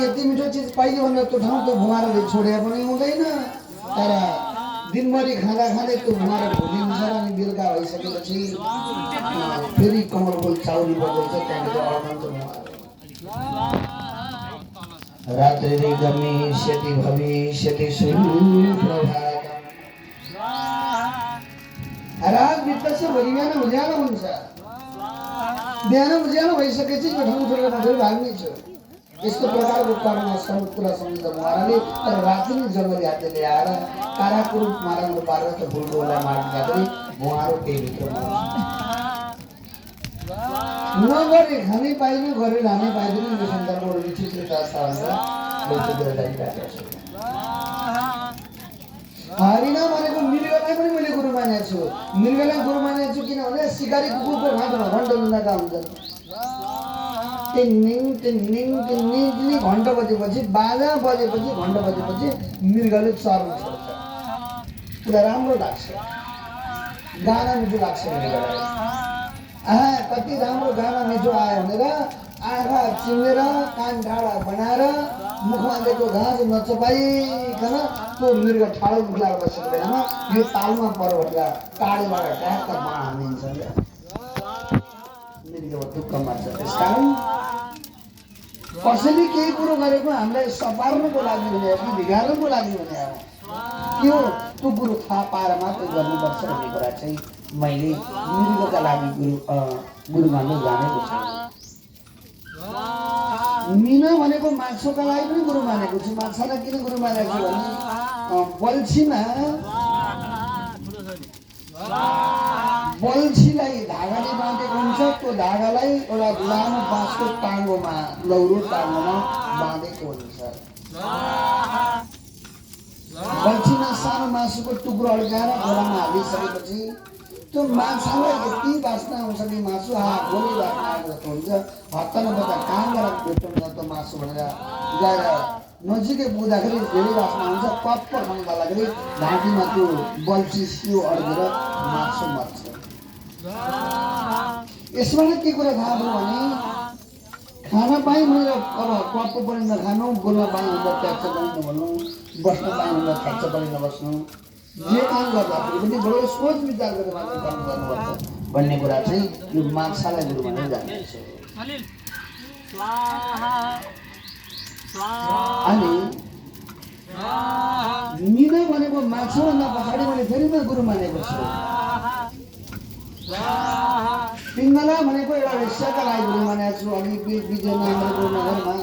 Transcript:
यति मिठो चिज पाइयो भनेर त्यो ठाउँ त्यो घुमाएर छोडे पनि हुँदैन। तर दिनभरि खाँदा खाँदै त्यो घुमाएर भुलिन्छ र अनि बेलुका भइसकेपछि फेरि कमलको चाउरी बजाउँछ त्यहाँनिर अडकन्छ रात्रि गमिष्यति भविष्यति सुप्रभातम्। रात बित्दैछ भोलि बिहान उज्यालो हुन्छ। बिहान उज्यालो भइसकेपछि यो ठाउँ छोडेर म फेरि भाग्नेछु। यस्तो प्रकारको कर्म समुद्र समुद्र महाराजले तर राति नै जङ्गली हातले ल्याएर काराको रूप माराङ्गो पारेर त बुलबुललाई मार्दा पनि उहाँहरू त्यही भित्रमा नगरे खानै पाइनु गरेर लानै पाइँदैन। यो सन्दर्भमा विचित्र अवस्था हुन्छ। हरिना भनेको मृगलाई पनि मैले गुरु मानेको छु। मृगलाई गुरु मानेको छु किनभने सिकारी कुकुरको घाँटमा घन्ट लुनाका हुन्छन्। टिनिङ टिनिङ टिनिङ टिनिङ घन्टा बजेपछि बाजा बजेपछि घन्टा बजेपछि मृगले चर्न छोड्छ। पुरा राम्रो लाग्छ, गाना मिठो लाग्छ मृगलाई। कति राम्रो गाना मिठो आयो भनेर आँखा चिमेर कान टाढा बनाएर मुखमा दिएको घाँस नचपाइकन त्यो मृग ठाडो मुखलाएर बसेको बेलामा यो तालमा पर्वत टाढेबाट ट्याक्क बाण हानिन्छ। मृगको दुःख मार्छ। त्यस कारण कसैले केही कुरो गरेको हामीलाई सपार्नुको लागि भने कि बिगार्नुको लागि भने त्यो कुरो थाहा पाएर मात्रै गर्नुपर्छ भन्ने कुरा चाहिँ मैले मृगका लागि गुरु मान्नु जानेको छु। मिना भनेको माछोका लागि पनि गुरु मानेको छु। माछालाई किन गुरु मानेको छु भने बल्छीलाई धागाले बाँधेको हुन्छ। त्यो धागालाई एउटा लामो बाँसको टाङ्गोमा लौरो टाङ्गोमा बाँधेको हुन्छ। बल्छीमा सानो मासुको टुक्रो अड्काएर घोडामा हालिसकेपछि त्यो माछालाई यति बास्ना आउँछ कि मासु गोली बास्ना आएको जस्तो हुन्छ। हत्ता नपत्ता कहाँ गएर भेट्नुहुन्छ त्यो मासु भनेर गएर नजिकै पुग्दाखेरि धेरै बास्ना आउँछ। पप्प खानु थाल्दाखेरि घाँटीमा त्यो बल्छी सियो अड्केर मासु मर्छ। यसबाट के कुरा थाहा भयो भने खाना पाएँ भनेर अब पप्प पनि नखानु, बोल्न पाएँ भनेर ट्याक्छ पनि नभन्नु, बस्न पाएँ भनेर ट्याक्छ पनि नबस्नु। जे काम गर्दाखेरि पनि बडो सोच विचार गरेर मात्रै काम गर्नुपर्छ भन्ने कुरा चाहिँ यो माछालाई गुरु भनेर जानेको छु। अनि मिना भनेको माछाभन्दा पछाडि मैले फेरि पनि गुरु मानेको छु। पिङ्गला भनेको एउटा वेश्याका लागि गुरु मानेको छु। अनि विजयनगरको नगरमा